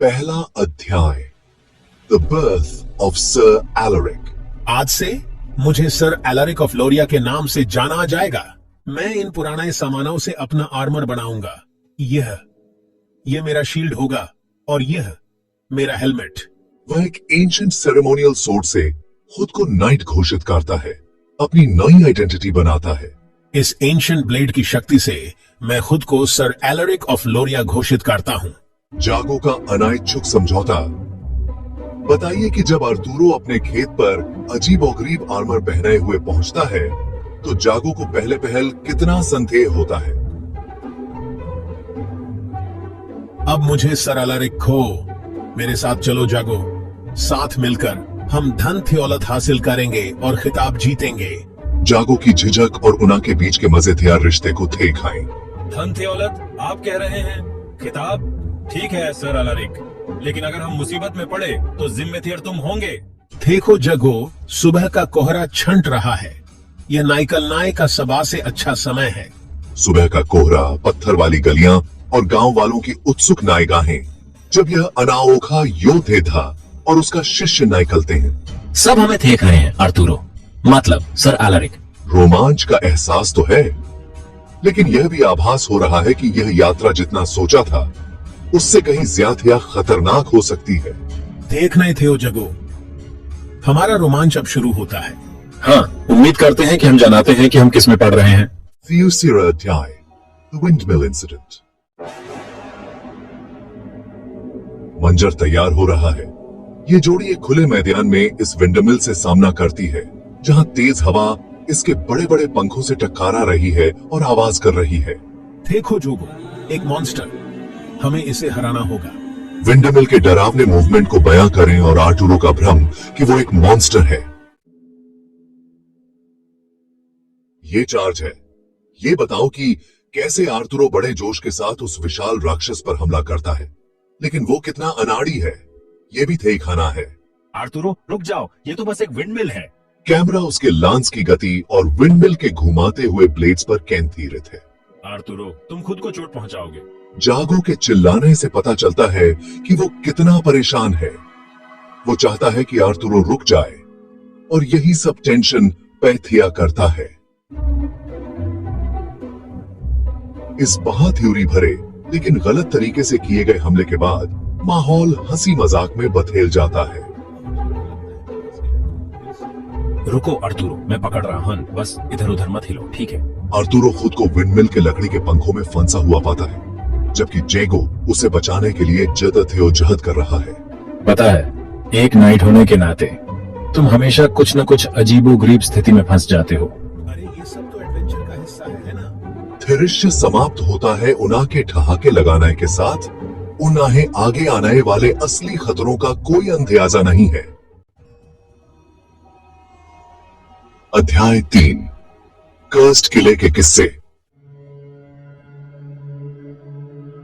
पहला अध्याय, the birth of sir Alaric. आज से मुझे सर एलरिक ऑफ लोरिया के नाम से जाना जाएगा। मैं इन पुराने सामानों से अपना आर्मर बनाऊंगा। यह मेरा शील्ड होगा और यह मेरा हेलमेट। वह एक एंशिएंट सेरेमोनियल सोर्ड से खुद को नाइट घोषित करता है, अपनी नई आइडेंटिटी बनाता है। इस एंशिएंट ब्लेड की शक्ति से मैं खुद को सर एलरिक ऑफ लोरिया घोषित करता हूं। जागो का अनैच्छुक समझौता। बताइए कि जब आर्तुरो अपने खेत पर अजीबोगरीब आर्मर पहने हुए पहुंचता है तो जागो को पहले पहल कितना संदेह होता है। अब मुझे सर एलरिक खो। मेरे साथ चलो जागो। साथ मिलकर हम धन थियोलत हासिल करेंगे और खिताब जीतेंगे। जागो की झिझक और उना के बीच के मजेदार रिश्ते को थे खाएं। धन थियोलत आप कह रहे हैं, खिताब ठीक है सर एलरिक, लेकिन अगर हम मुसीबत में पड़े तो जिम्मेदार तुम होंगे। देखो जगो, सुबह का कोहरा छंट रहा है। यह नाइकल नाय का सबा से अच्छा समय है। सुबह का कोहरा, पत्थर वाली गलियां और गांव वालों की उत्सुक नायगाहें, जब यह अनाओखा योद्धे था और उसका शिष्य नाइकलते हैं। सब हमें देख रहे हैं आर्तुरो, मतलब सर एलरिक। रोमांच का एहसास तो है, लेकिन यह भी आभास हो रहा है कि यह यात्रा जितना सोचा था उससे कहीं ज्यादा खतरनाक हो सकती है। देख नहीं थे ओ जगो, हमारा रोमांच अब शुरू होता है। हाँ, उम्मीद करते हैं कि हम जानते हैं कि हम किस में पढ़ रहे हैं। थियोसिरा अध्याय, द विंडमिल इंसिडेंट। मंजर तैयार हो रहा है। ये जोड़ी एक खुले मैदान में इस विंडमिल से सामना करती है, जहां तेज हवा इसके बड़े बड़े पंखों से टकरा रही है और आवाज कर रही है। देखो जोगो, एक मॉन्स्टर, हमें इसे हराना होगा। विंडमिल के डरावने मूवमेंट को बयां करें और आर्टुरो का भ्रम कि वो एक मॉन्स्टर है। ये चार्ज है। ये बताओ कि कैसे आर्तुरो बड़े जोश के साथ उस विशाल राक्षस पर हमला करता है, लेकिन वो कितना अनाड़ी है, ये भी थे खाना है। आर्तुरो रुक जाओ, ये तो बस एक विंडमिल है। कैमरा उसके लांस की गति और विंडमिल के घुमाते हुए ब्लेड्स पर केंद्रित है। आर्तुरो, तुम खुद को चोट पहुंचाओगे। जागो के चिल्लाने से पता चलता है कि वो कितना परेशान है। वो चाहता है कि आर्तुरो रुक जाए और यही सब टेंशन पैथिया करता है। इस थ्योरी भरे लेकिन गलत तरीके से किए गए हमले के बाद माहौल हंसी मजाक में बथेल जाता है। रुको आर्तुरो, मैं पकड़ रहा हूं, बस इधर उधर मत हिलो, ठीक है? आर्तुरो खुद को विंडमिल के लकड़ी के पंखों में फंसा हुआ पाता है, जबकि जेगो उसे बचाने के लिए जद्दोजहद कर रहा है। पता है, एक नाइट होने के नाते तुम हमेशा कुछ न कुछ अजीबोगरीब स्थिति में फंस जाते हो। अरे ये सब तो एडवेंचर का हिस्सा है ना। थिरिश्य समाप्त होता है उना के ठहाके लगाने के साथ। उन्हें आगे आने वाले असली खतरों का कोई अंदाजा नहीं है। अध्याय 3, कर्स्ड किले के किस्से।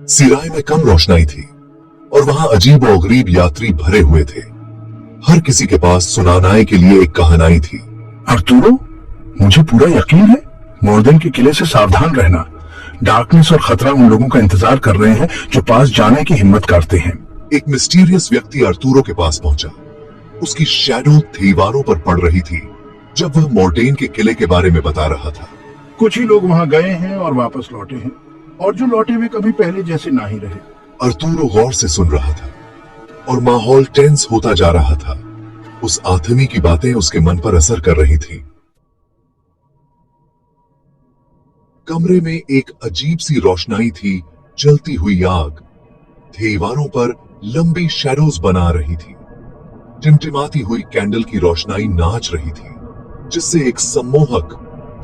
सिराय में कम रोशनाई थी और वहां अजीब और गरीब यात्री भरे हुए थे। हर किसी के पास सुनाने के लिए एक कहानी थी। आर्तुरो, मुझे पूरा यकीन है मोर्देन के किले से सावधान रहना। डार्कनेस और खतरा उन लोगों का इंतजार कर रहे हैं जो पास जाने की हिम्मत करते हैं। एक मिस्टीरियस व्यक्ति आर्तुरो के पास पहुंचा। उसकी शैडो दीवारों पर पड़ रही थी जब वह मोर्डेन के किले के बारे में बता रहा था। कुछ ही लोग वहां गए हैं और वापस लौटे हैं, और जो लौटे वे कभी पहले जैसे ना ही रहे। आर्तुरो गौर से सुन रहा था और माहौल टेंस होता जा रहा था। उस आदमी की बातें उसके मन पर असर कर रही थी। कमरे में एक अजीब सी रोशनाई थी, जलती हुई आग दीवारों पर लंबी शैडोज बना रही थी। टिमटिमाती हुई कैंडल की रोशनाई नाच रही थी, जिससे एक सम्मोहक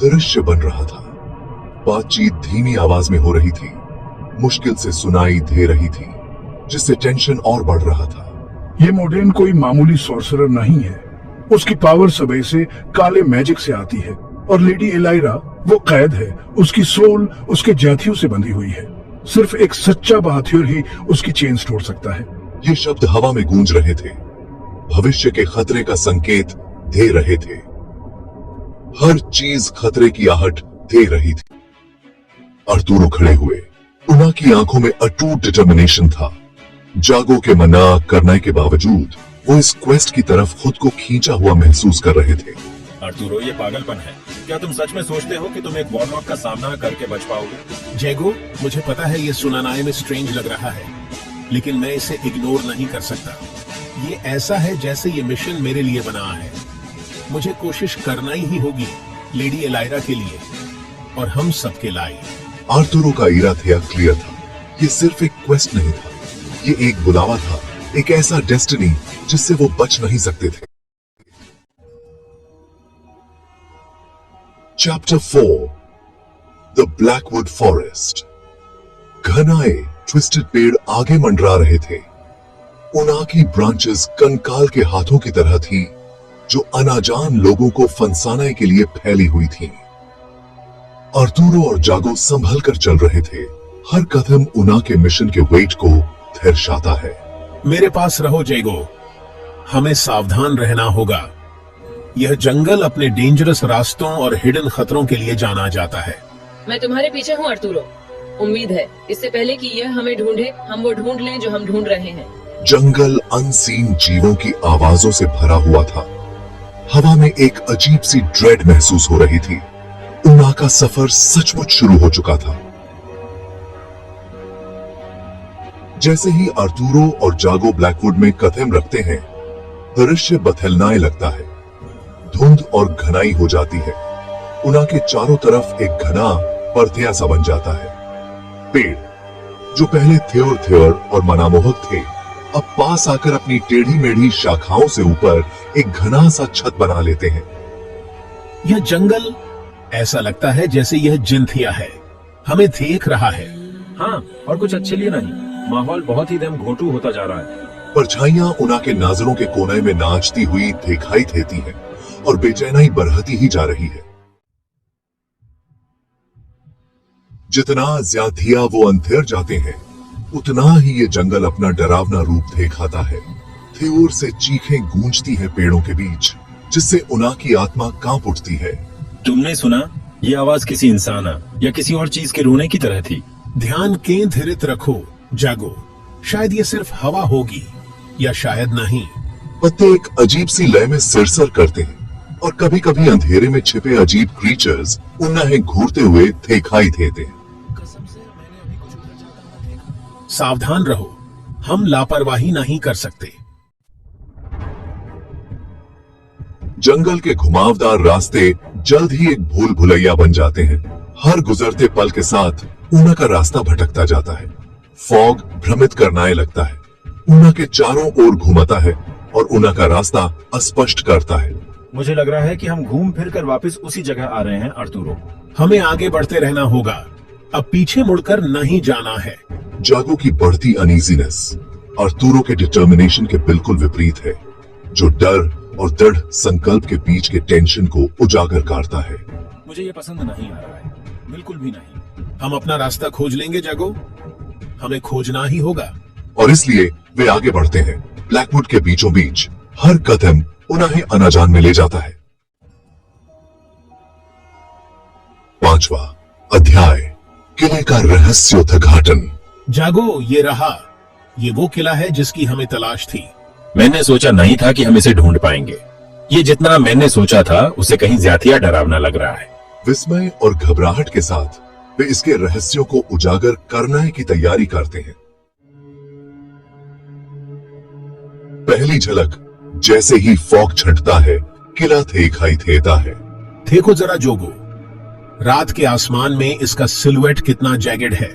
दृश्य बन रहा था। बातचीत धीमी आवाज में हो रही थी, मुश्किल से सुनाई दे रही थी, जिससे टेंशन और बढ़ रहा था। ये मोर्डेन कोई मामूली सॉर्सरर नहीं है। उसकी पावर सबे से काले मैजिक से आती है, और लेडी एलाइरा वो कैद है। उसकी सोल उसके जाथियों से बंधी हुई है। सिर्फ एक सच्चा बहादुर ही उसकी चेन तोड़ सकता है। ये शब्द हवा में गूंज रहे थे, भविष्य के खतरे का संकेत दे रहे थे। हर चीज खतरे की आहट दे रही थी। आर्तुरो खड़े हुए। उना की आंखों में अटूट डिटर्मिनेशन था। जागो के मना करने के बावजूद वो इस क्वेस्ट की तरफ खुद को खींचा हुआ महसूस कर रहे थे। अर्तुरो, ये पागलपन है। क्या तुम सच में सोचते हो कि तुम एक वॉरलॉक का सामना करके बच पाओगे? जैगो, मुझे पता है ये सुनानाए में स्ट्रेंज लग रहा है, लेकिन मैं इसे इग्नोर नहीं कर सकता। ये ऐसा है जैसे ये मिशन मेरे लिए बना है। मुझे कोशिश करना ही होगी लेडी एलाइरा के लिए और हम सबके लिए। आर्तुरो का इरादा क्लियर था। ये सिर्फ एक क्वेस्ट नहीं था, ये एक बुलावा था, एक ऐसा डेस्टिनी जिससे वो बच नहीं सकते थे। Chapter 4 the Blackwood forest. घनाए ट्विस्टेड पेड़ आगे मंडरा रहे थे। उना की ब्रांचेस कंकाल के हाथों की तरह थी जो अनाजान लोगों को फंसाने के लिए फैली हुई थी। आर्तुरो और जागो संभल कर चल रहे थे। हर कदम उना के मिशन के वेट को दर्शाता है। मेरे पास रहो जैगो, हमें सावधान रहना होगा। यह जंगल अपने डेंजरस रास्तों और हिडन खतरों के लिए जाना जाता है। मैं तुम्हारे पीछे हूँ आर्तुरो। उम्मीद है इससे पहले कि यह हमें ढूंढे, हम वो ढूंढ लें जो हम ढूंढ रहे हैं। जंगल अनसीन जीवों की आवाजों से भरा हुआ था। हवा में एक अजीब सी ड्रेड महसूस हो रही थी। उना का सफर सचमुच शुरू हो चुका था। जैसे ही आर्तुरो और जागो ब्लैकवुड में कदम रखते हैं, दृश्य बदलने लगता है। धुंध और घनाई हो जाती है। उना के चारों तरफ एक घना पर्थिया सा बन जाता है। पेड़ जो पहले थ्योर और मनामोहक थे, अब पास आकर अपनी टेढ़ी मेढ़ी शाखाओं से ऊपर एक घना सा छत बना लेते हैं। यह जंगल ऐसा लगता है जैसे यह जिंथिया है, हमें देख रहा है। हाँ, और कुछ अच्छे लिए नहीं। माहौल बहुत ही दम घोटू होता जा रहा है। परछाइयां उना के नाजरों के कोने में नाचती हुई दिखाई देती हैं और बेचैनाई बढ़ती ही जा रही है। जितना ज्यादा वो अंधेर जाते हैं, उतना ही ये जंगल अपना डरावना रूप दिखाता है। थ्योर से चीखें गूंजती हैं पेड़ों के बीच, जिससे उना की आत्मा कांप उठती है। तुमने सुना? ये आवाज किसी इंसान या किसी और चीज के रोने की तरह थी। ध्यान केंद्रित रखो जागो, शायद ये सिर्फ हवा होगी या शायद नहीं। पत्ते एक अजीब सी लय में सिरसर करते हैं और कभी कभी अंधेरे में छिपे अजीब क्रीचर्स उन्हें घूरते हुए दिखाई देते हैं। सावधान रहो, हम लापरवाही नहीं कर सकते। जंगल के घुमावदार रास्ते जल्द ही एक भूल भुलैया बन जाते हैं। हर गुजरते पल के साथ ऊना का रास्ता भटकता जाता है। फॉग भ्रमित करने लगता है, ऊना के चारों ओर घुमाता है और ऊना का रास्ता अस्पष्ट करता है। मुझे लग रहा है कि हम घूम फिर कर वापस उसी जगह आ रहे हैं अर्तुरो। हमें आगे बढ़ते रहना होगा, अब पीछे मुड़कर नहीं जाना है। जागो की बढ़ती अनईजीनेस आर्तुरो के डिटर्मिनेशन के बिल्कुल विपरीत है, जो डर और दृढ़ संकल्प के बीच के टेंशन को उजागर करता है। मुझे ये पसंद नहीं आ रहा है, बिल्कुल भी नहीं। हम अपना रास्ता खोज लेंगे जागो, हमें खोजना ही होगा। और इसलिए वे आगे बढ़ते हैं। ब्लैकवुड के बीचों बीच हर कदम उन्हें अनाजान में ले जाता है। 5वां अध्याय, किले का रहस्योद्घाटन। जागो, ये रहा, ये वो किला है जिसकी हमें तलाश थी। मैंने सोचा नहीं था कि हम इसे ढूंढ पाएंगे। ये जितना मैंने सोचा था उसे कहीं ज्यादा डरावना लग रहा है। विस्मय और घबराहट के साथ वे इसके रहस्यों को उजागर करने की तैयारी करते हैं। पहली झलक जैसे ही फॉग छंटता है, किला दिखाई देता है। देखो जरा जोगो, रात के आसमान में इसका सिलुएट कितना जैगेड है।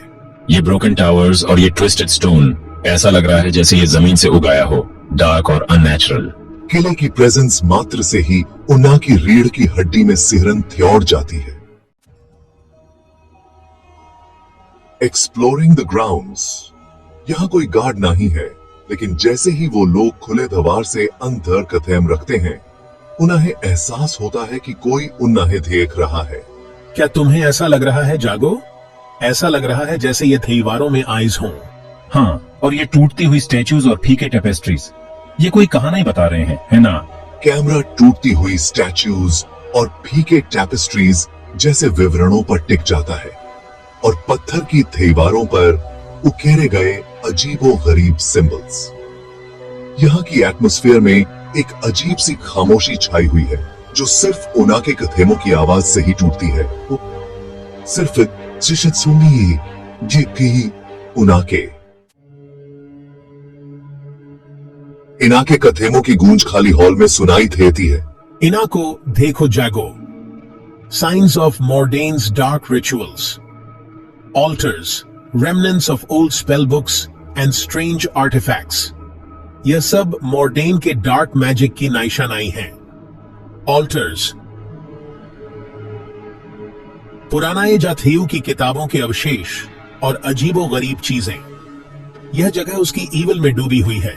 ये ब्रोकन टावर्स और ये ट्विस्टेड स्टोन, ऐसा लग रहा है जैसे ये जमीन से उगाया हो, डार्क और अननेचुरल। किले की प्रेजेंस मात्र से ही उन्ना की रीढ़ की हड्डी में सिहरन त्योड़ जाती है। Exploring the grounds. यहां कोई गार्ड नहीं है, लेकिन जैसे ही वो लोग खुले द्वार से अंदर कदम रखते हैं, उन्हें एहसास होता है कि कोई उन्हें देख रहा है। क्या तुम्हें ऐसा लग रहा है जागो? ऐसा लग रहा है जैसे ये दीवारों में आइज हों। हाँ, और ये टूटती हुई स्टैचूज और फीके टेपेस्ट्रीज, ये कोई कहानी बता रहे हैं, है ना? कैमरा टूटती हुई स्टैचूज और फीके टैपेस्ट्रीज जैसे विवरणों पर टिक जाता है और पत्थर की दीवारों पर उकेरे गए अजीबो गरीब सिंबल्स। यहाँ की एटमॉस्फेयर में एक अजीब सी खामोशी छाई हुई है जो सिर्फ उनाके कथेमों की आवाज से ही टूटती है। सिर्फ चिशत्सुनी जिकी उनाके। इनाके कथेमों की गूंज खाली हॉल में सुनाई देती है। इना को देखो जागो। Signs of Mordane's dark rituals, altars, remnants of old spellbooks and strange artifacts. यह सब मोर्डेन के डार्क मैजिक की निशानाई हैं। Altars, पुरानाए जाथियू की किताबों के अवशेष और अजीबो गरीब चीजें। यह जगह उसकी ईवल में डूबी हुई है।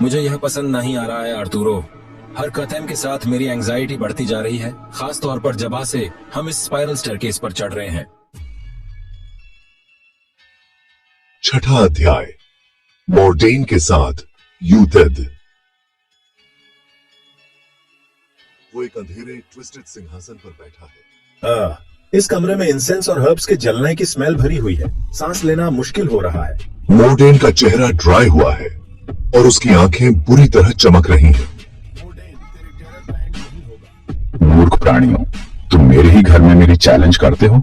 मुझे यह पसंद नहीं आ रहा है आर्तुरो। हर कथम के साथ मेरी एंजाइटी बढ़ती जा रही है, खास तौर पर जब से हम इस स्पाइरल स्टेयरकेस पर चढ़ रहे हैं। छठा अध्याय, मोर्डेन के साथ युद्ध। वो एक अंधेरे ट्विस्टेड सिंहासन पर बैठा है। इस कमरे में इंसेंस और हर्ब्स के जलने की स्मेल भरी हुई है। सांस लेना मुश्किल हो रहा है। मोर्डेन का चेहरा ड्राई हुआ है और उसकी आंखें बुरी तरह चमक रही हैं। मूर्ख प्राणियों, तुम मेरे ही घर में मेरी चैलेंज करते हो।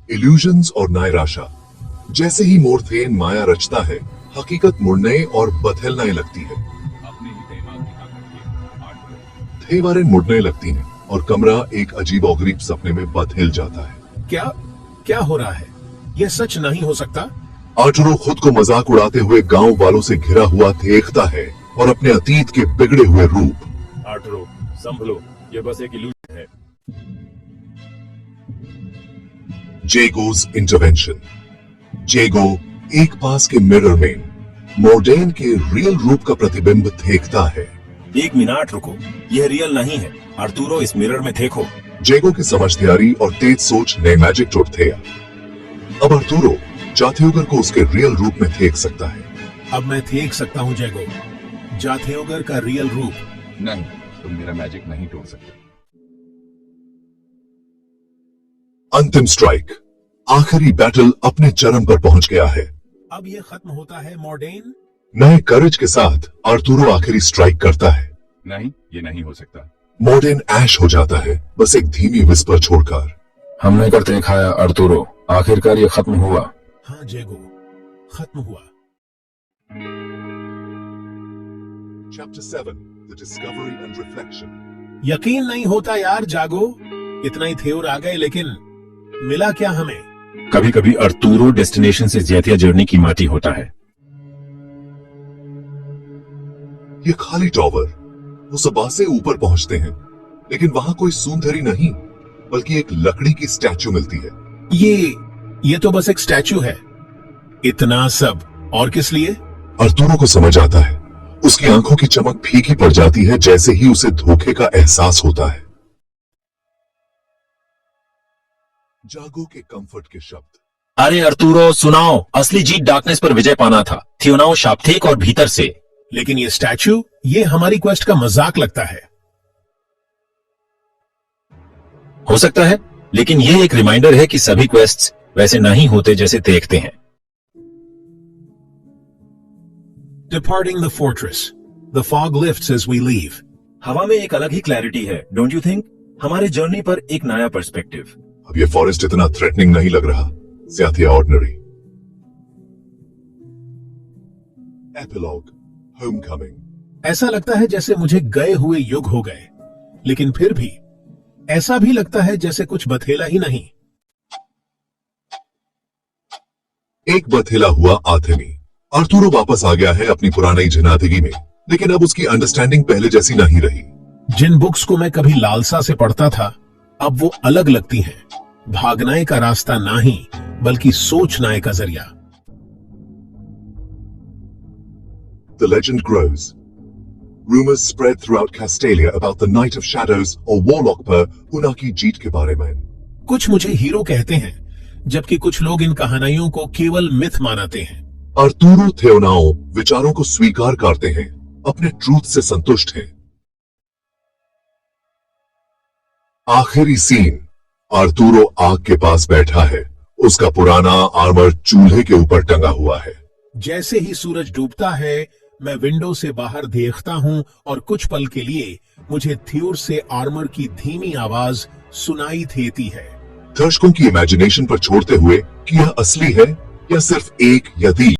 इल्यूजन्स और नायराशा। जैसे ही मोर्थेन माया रचता है, हकीकत मुड़ने और बदलने लगती है। थेवारेन मुड़ने लगती हैं और कमरा एक अजीब और गरीब सपने में बदल जाता है। क्या हो रहा है? यह सच नहीं हो सकता। आर्टुरो खुद को मजाक उड़ाते हुए गांव वालों से घिरा हुआ देखता है और अपने अतीत के बिगड़े हुए रूप। आर्टुरो, संभलो, यह बस एक इल्यूजन है। जेगो's इंटरवेंशन। जेगो एक पास के मिरर में मोर्डेन के रियल रूप का प्रतिबिंब देखता है। एक मिनट रुको, यह रियल नहीं है। आर्तुरो, इस मिरर में देखो। जेगो की समझदारी और तेज सोच ने मैजिक तोड़ दिया। अब आर्तुरो जाथेउगर को उसके रियल रूप में देख सकता है। अब मैं देख सकता हूँ जेगो, जाथेउगर का रियल रूप। नहीं, तुम मेरा मैजिक नहीं तोड़ सकते। अंतिम स्ट्राइक। आखिरी बैटल अपने चरम पर पहुंच गया है। अब यह खत्म होता है मोर्डेन। नए करेज के साथ आर्तुरो आखिरी स्ट्राइक करता है। नहीं, ये नहीं हो सकता। मोर्डेन ऐश हो जाता है, बस एक धीमी विस्पर छोड़कर। हमने कर देखा है आर्तुरो, आखिरकार ये खत्म हुआ। हाँ जेगो, खत्म हुआ। Chapter 7, The Discovery and Reflection. यकीन नहीं होता यार जागो, इतना ही थेवर आ गए, लेकिन मिला क्या हमें? कभी कभी आर्तुरो डेस्टिनेशन से ज्यादा जर्नी की माटी होता है। ये खाली टॉवर। वो सबा से ऊपर पहुंचते हैं, लेकिन वहां कोई सुंदरी नहीं, बल्कि एक लकड़ी की स्टैचू मिलती है। ये तो बस एक स्टैचू है। इतना सब और किस लिए? आर्तुरो को समझ आता है। उसकी आंखों की चमक फीकी पड़ जाती है जैसे ही उसे धोखे का एहसास होता है। जागो के कंफर्ट के शब्द। अरे आर्तुरो सुनाओ, असली जीत डार्कनेस पर विजय पाना था, थियोनाओ शाप्थेक और भीतर से। लेकिन ये स्टैचू, ये हमारी क्वेस्ट का मजाक लगता है। हो सकता है, लेकिन ये एक रिमाइंडर है कि सभी क्वेस्ट्स वैसे नहीं होते जैसे देखते हैं। Departing the fortress. The fog lifts as we leave. हवा में एक अलग ही क्लैरिटी है, डोंट यू थिंक? हमारे जर्नी पर एक नया पर्सपेक्टिव। अब ये फॉरेस्ट इतना थ्रेटनिंग नहीं लग रहा, ज्यादा ऑर्डिनरी। Epilogue, Homecoming. ऐसा लगता है जैसे मुझे गए हुए युग हो गए, लेकिन फिर भी ऐसा भी लगता है जैसे कुछ बथेला ही नहीं। एक बथेला हुआ आथेनी। आर्तुरो वापस आ गया है अपनी पुरानी जनादगी में, लेकिन अब उसकी अंडरस्टैंडिंग पहले जैसी नहीं रही। जिन बुक्स को मैं कभी लालसा से पढ़ता था, अब वो अलग लगती हैं। भागने का रास्ता नहीं, बल्कि सोचने का जरिया। The legend grows. Rumors spread throughout Castalia about the Night of Shadows और Warlock पर उनकी जीत के बारे में। कुछ मुझे हीरो कहते हैं, जबकि कुछ लोग इन कहानियों को केवल मिथ मानते हैं। आर्तुरो थियोनाओ विचारों को स्वीकार करते हैं, अपने ट्रूथ से संतुष्ट हैं। आखिरी सीन। आर्तुरो आग के पास बैठा है, उसका पुराना आर्मर चूल्हे के ऊपर टंगा हुआ है। जैसे ही सूरज डूबता है मैं विंडो से बाहर देखता हूं और कुछ पल के लिए मुझे थ्योर से आर्मर की धीमी आवाज सुनाई देती है। दर्शकों की इमेजिनेशन पर छोड़ते हुए कि यह असली है या सिर्फ एक यदि